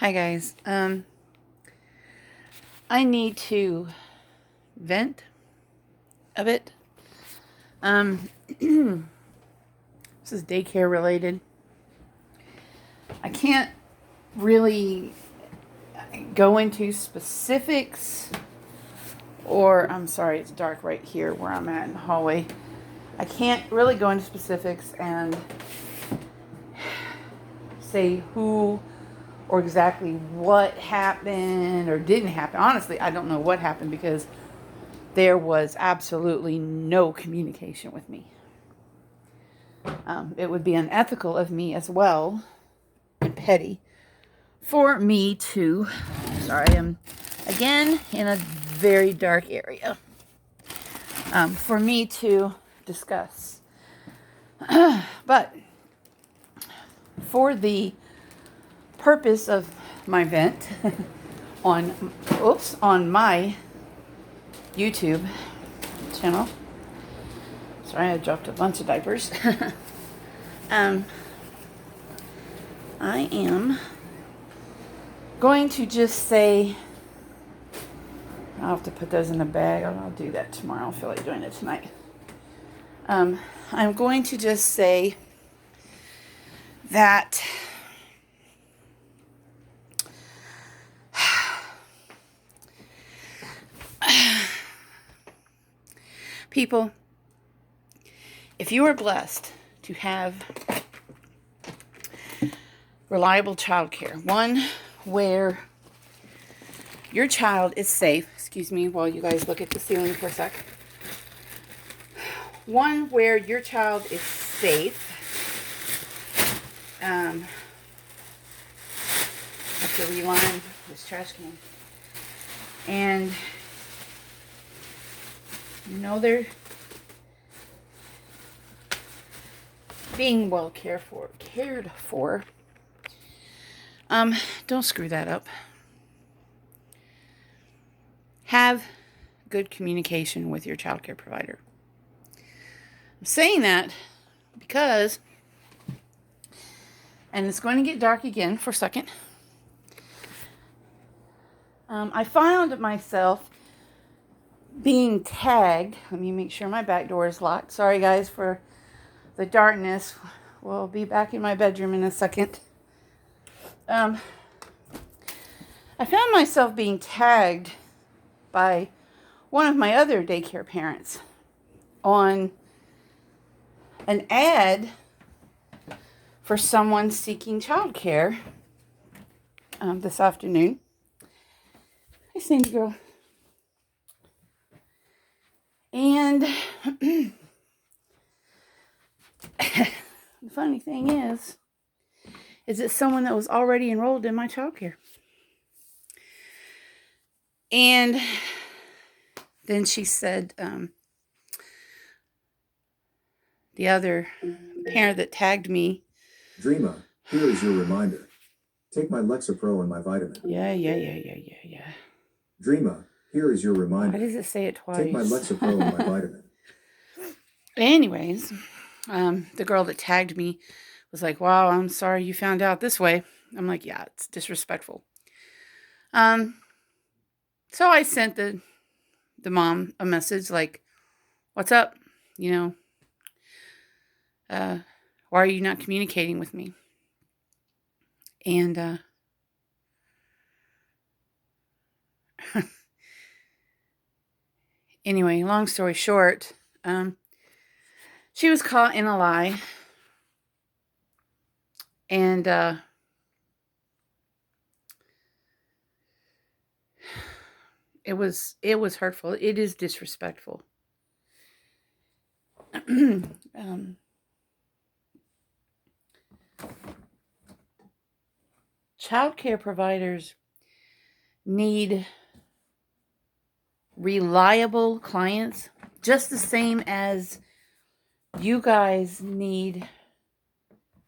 Hi guys. I need to vent a bit. This is daycare related. I can't really go into specifics, or I'm sorry, it's dark right here where I'm at in the hallway. I can't really go into specifics and say who or exactly what happened or didn't happen. Honestly, I don't know what happened because there was absolutely no communication with me. It would be unethical of me as well, and petty, for me to, sorry, I'm again in a very dark area, for me to discuss. But for the purpose of my vent on my YouTube channel. Sorry, I dropped a bunch of diapers. I am going to just say, I'll have to put those in a bag. I'll do that tomorrow. I don't feel like doing it tonight. I'm going to just say that people, if you are blessed to have reliable childcare, one where your child is safe, excuse me while you guys look at the ceiling for a sec, one where your child is safe, I have to rewind this trash can, and you know they're being well cared for. Don't screw that up. Have good communication with your childcare provider. I'm saying that because, and it's going to get dark again for a second, I found myself being tagged. Let me make sure my back door is locked. Sorry guys for the darkness. We'll be back in my bedroom in a second. I found myself being tagged by one of my other daycare parents on an ad for someone seeking childcare this afternoon. I seen the girl. And the funny thing is it's someone that was already enrolled in my childcare. And then she said, the other parent that tagged me, Dreama, here is your reminder. Take my Lexapro and my vitamin. Yeah. Dreama, here is your reminder. Why does it say it twice? Take my Lexapro and my vitamin. Anyways, the girl that tagged me was like, wow, I'm sorry you found out this way. I'm like, yeah, it's disrespectful. So I sent the mom a message like, what's up? Why are you not communicating with me? And anyway, long story short, she was caught in a lie. And it was hurtful. It is disrespectful. Childcare providers need reliable clients just the same as you guys need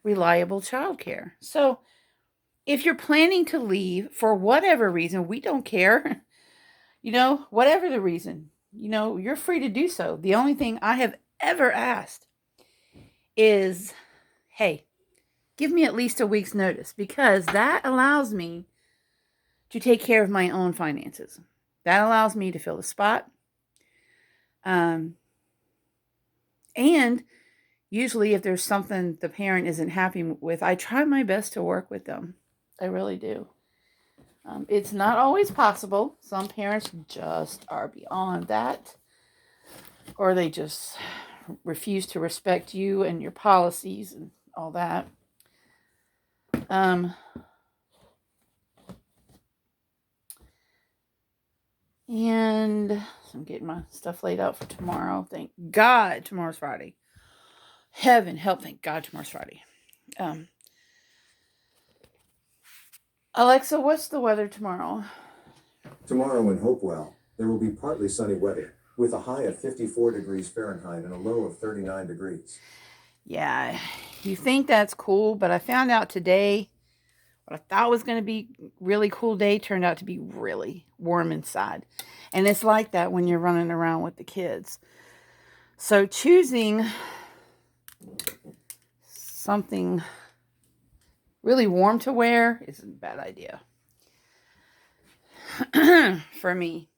reliable childcare. So if you're planning to leave for whatever reason, we don't care. Whatever the reason, you're free to do so. The only thing I have ever asked is, hey, give me at least a week's notice, because that allows me to take care of my own finances. That allows me to fill the spot. And usually, if there's something the parent isn't happy with, I try my best to work with them. I really do. It's not always possible. Some parents just are beyond that, or they just refuse to respect you and your policies and all that. And so I'm getting my stuff laid out for tomorrow. Thank God tomorrow's Friday. Heaven help, thank God tomorrow's Friday. Alexa, what's the weather tomorrow? Tomorrow in Hopewell, there will be partly sunny weather with a high of 54 degrees Fahrenheit and a low of 39 degrees. Yeah, you think that's cool, but I found out today what I thought was going to be a really cool day turned out to be really warm inside. And it's like that when you're running around with the kids. So choosing something really warm to wear isn't a bad idea for me.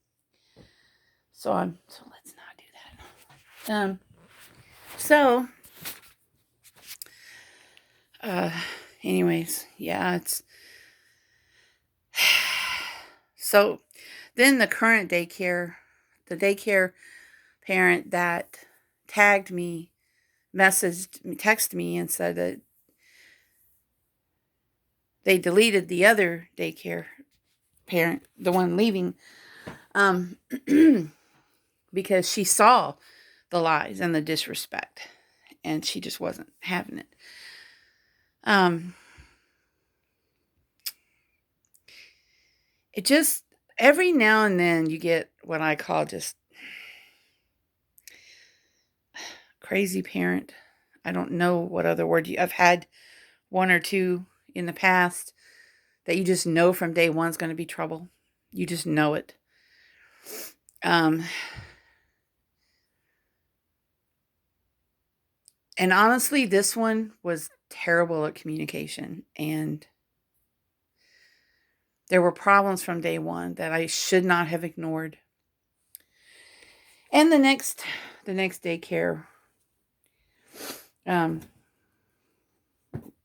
So let's not do that. Anyways, yeah, it's so then the daycare parent that tagged me, texted me and said that they deleted the other daycare parent, the one leaving, because she saw the lies and the disrespect, and she just wasn't having it. It just, every now and then you get what I call just crazy parent. I don't know what other word I've had one or two in the past that you just know from day one's going to be trouble. You just know it. And honestly, this one was terrible at communication, and there were problems from day one that I should not have ignored. And the next daycare,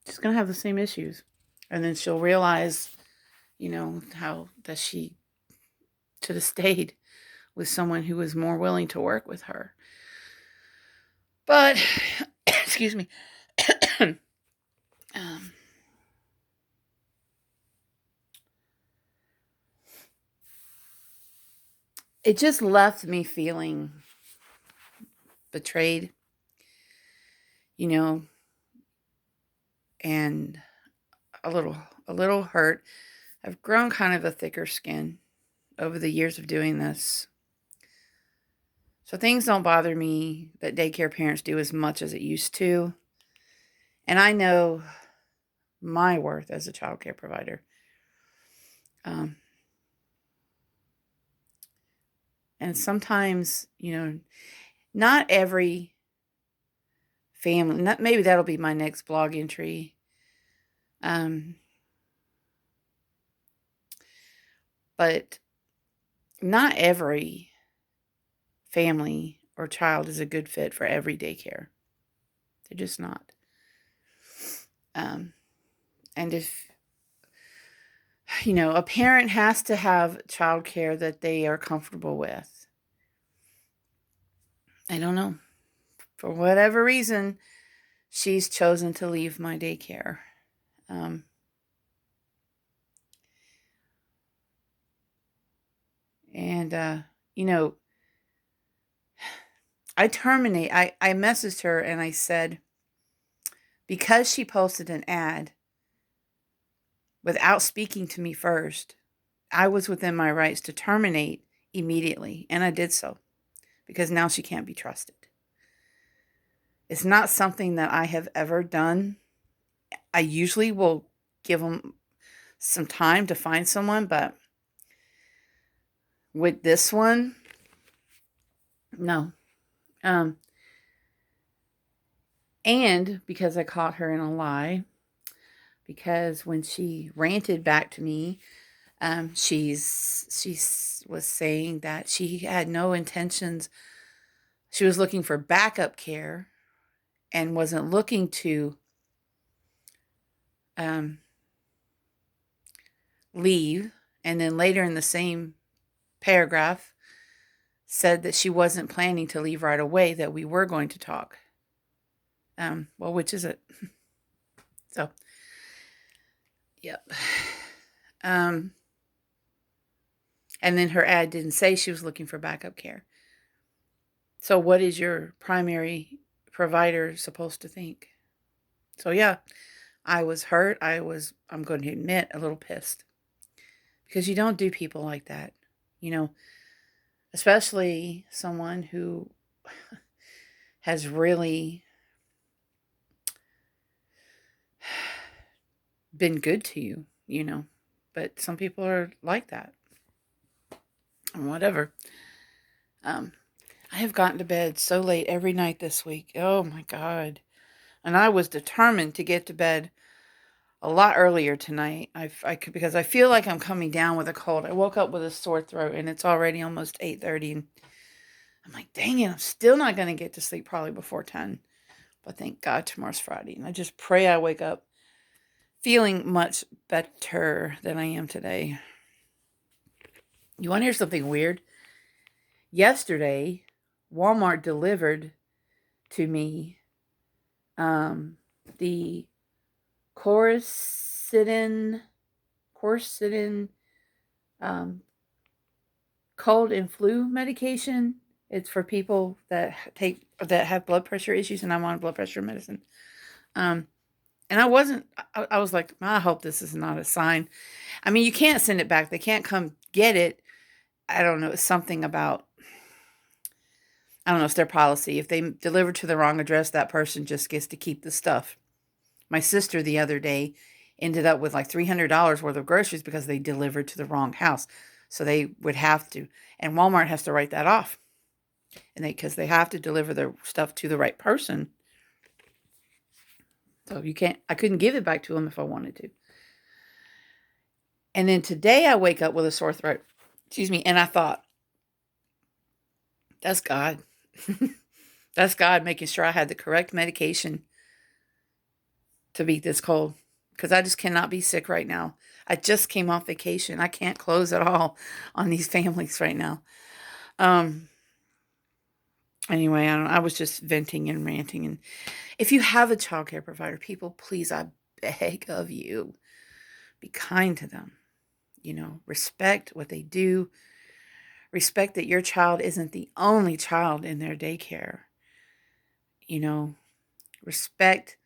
she's gonna have the same issues, and then she'll realize, how that she should have stayed with someone who was more willing to work with her. But excuse me. It just left me feeling betrayed, and a little hurt. I've grown kind of a thicker skin over the years of doing this. So things don't bother me that daycare parents do as much as it used to. And I know my worth as a child care provider. And sometimes, not every family, maybe that'll be my next blog entry. But not every family or child is a good fit for every daycare. They're just not. And if, a parent has to have childcare that they are comfortable with. I don't know. For whatever reason, she's chosen to leave my daycare. And I messaged her and I said, because she posted an ad without speaking to me first, I was within my rights to terminate immediately. And I did so because now she can't be trusted. It's not something that I have ever done. I usually will give them some time to find someone, but with this one, no. And because I caught her in a lie, because when she ranted back to me She's was saying that she had no intentions. She was looking for backup care and wasn't looking to um, leave. And then later in the same paragraph said that she wasn't planning to leave right away, that we were going to talk. Well, which is it? So, yep. And then her ad didn't say she was looking for backup care. So what is your primary provider supposed to think? So yeah, I was hurt. I'm going to admit, a little pissed. Because you don't do people like that. You know, especially someone who has really been good to you, you know. But some people are like that. Whatever. Um, I have gotten to bed so late every night this week. Oh my God. And I was determined to get to bed a lot earlier tonight. Because I feel like I'm coming down with a cold. I woke up with a sore throat and it's already almost 8:30, and I'm like, dang it, I'm still not going to get to sleep probably before 10. But thank God tomorrow's Friday. And I just pray I wake up feeling much better than I am today. You want to hear something weird? Yesterday, Walmart delivered to me the quercetin um, cold and flu medication. It's for people that have blood pressure issues, and I'm on blood pressure medicine. And I wasn't. I was like, I hope this is not a sign. I mean, you can't send it back. They can't come get it. I don't know. It's something about. I don't know. It's their policy. If they deliver to the wrong address, that person just gets to keep the stuff. My sister the other day ended up with like $300 worth of groceries because they delivered to the wrong house. So they would have to, and Walmart has to write that off. And because they have to deliver their stuff to the right person. So I couldn't give it back to them if I wanted to. And then today I wake up with a sore throat. Excuse me. And I thought, that's God. That's God making sure I had the correct medication to beat this cold. Because I just cannot be sick right now. I just came off vacation. I can't close at all on these families right now. Anyway, I was just venting and ranting. And if you have a childcare provider, people, please, I beg of you, be kind to them. You know, respect what they do. Respect that your child isn't the only child in their daycare. You know, respect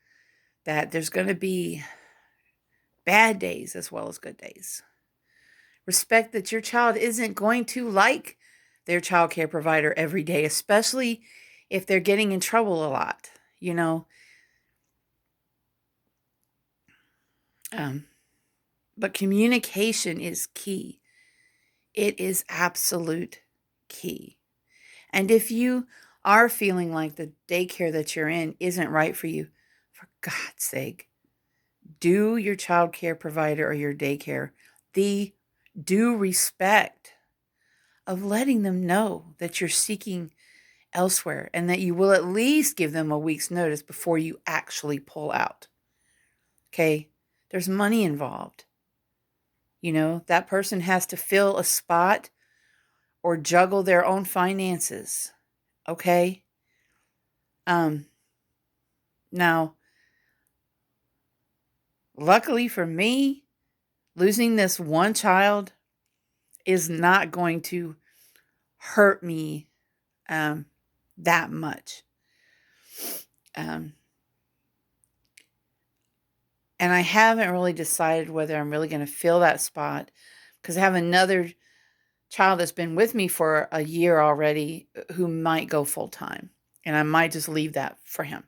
that there's going to be bad days as well as good days. Respect that your child isn't going to like their childcare provider every day, especially if they're getting in trouble a lot, you know. But communication is key. It is absolute key. And if you are feeling like the daycare that you're in isn't right for you, for God's sake, do your child care provider or your daycare the due respect of letting them know that you're seeking elsewhere and that you will at least give them a week's notice before you actually pull out. Okay? There's money involved. You know, that person has to fill a spot or juggle their own finances. Okay? Now, luckily for me, losing this one child is not going to hurt me that much. And I haven't really decided whether I'm really going to fill that spot because I have another child that's been with me for a year already who might go full time. And I might just leave that for him.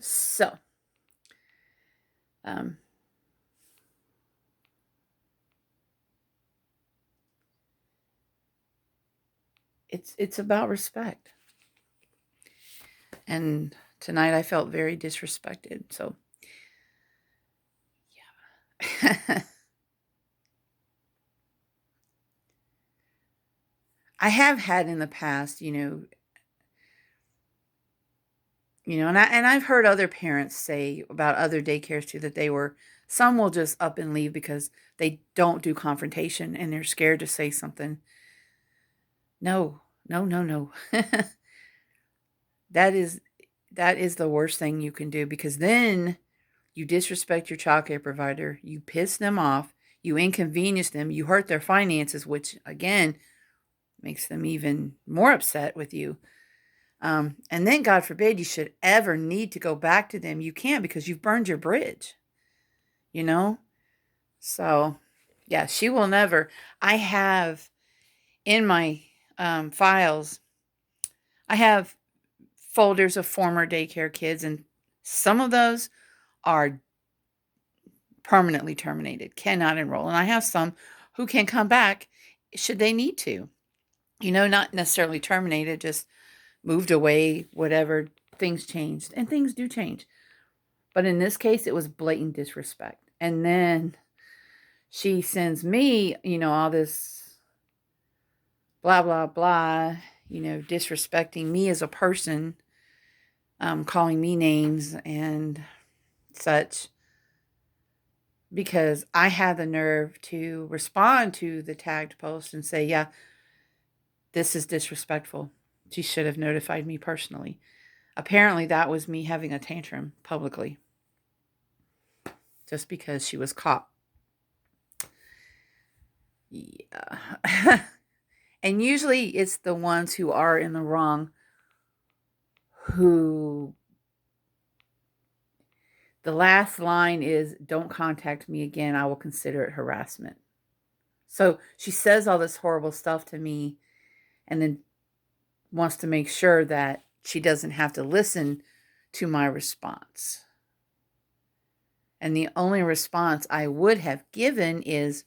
So, it's about respect. And tonight I felt very disrespected. So, yeah. I have had in the past, and I've heard other parents say about other daycares too that some will just up and leave because they don't do confrontation and they're scared to say something. No, no, no, no. that is that is the worst thing you can do, because then you disrespect your childcare provider, you piss them off, you inconvenience them, you hurt their finances, which again makes them even more upset with you. And then, God forbid, you should ever need to go back to them. You can't, because you've burned your bridge, you know? So, yeah, she will never. I have in my files, I have folders of former daycare kids, and some of those are permanently terminated, cannot enroll. And I have some who can come back should they need to, not necessarily terminated, just moved away, whatever, things changed. And things do change. But in this case, it was blatant disrespect. And then she sends me, all this blah, blah, blah, disrespecting me as a person, calling me names and such, because I had the nerve to respond to the tagged post and say, yeah, this is disrespectful. She should have notified me personally. Apparently, that was me having a tantrum publicly just because she was caught. Yeah. And usually it's the ones who are in the wrong who, the last line is, don't contact me again. I will consider it harassment. So she says all this horrible stuff to me and then wants to make sure that she doesn't have to listen to my response. And the only response I would have given is,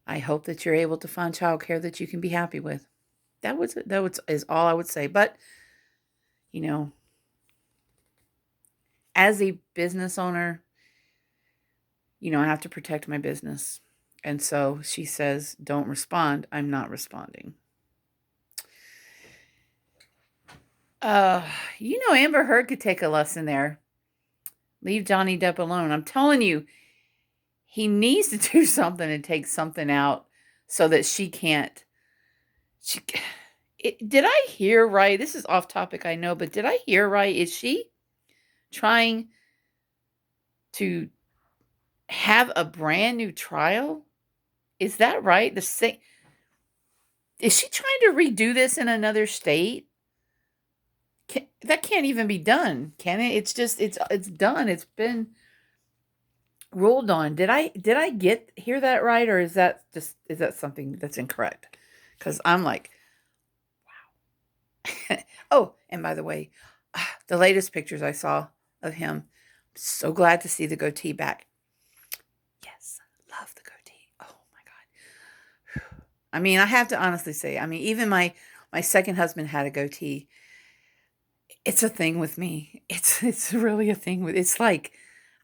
I hope that you're able to find childcare that you can be happy with. That is all I would say. But, as a business owner, I have to protect my business. And so she says, don't respond. I'm not responding. Amber Heard could take a lesson there. Leave Johnny Depp alone. I'm telling you, he needs to do something and take something out so that she can't. Did I hear right? This is off topic, I know, but did I hear right? Is she trying to have a brand new trial? Is that right? Is she trying to redo this in another state? That can't even be done, can it? It's just it's done. It's been ruled on. Did I hear that right, or is that something that's incorrect? Because I'm like, wow. Oh, and by the way, the latest pictures I saw of him, I'm so glad to see the goatee back. Yes, love the goatee. Oh my God. I mean, I have to honestly say, even my second husband had a goatee. It's a thing with me. It's really a thing with. It's like,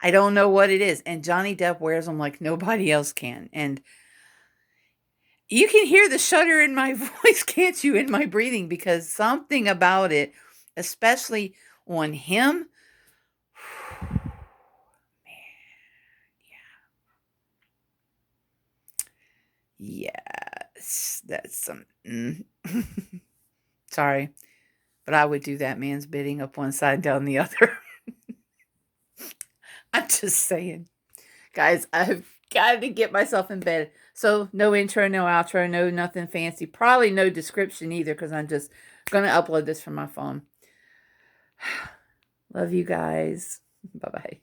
I don't know what it is. And Johnny Depp wears them like nobody else can. And you can hear the shudder in my voice, can't you? In my breathing, because something about it, especially on him. Yes, that's some. Sorry, but I would do that man's bidding up one side, down the other. I'm just saying. Guys, I've got to get myself in bed. So no intro, no outro, no nothing fancy. Probably no description either, because I'm just going to upload this from my phone. Love you guys. Bye-bye.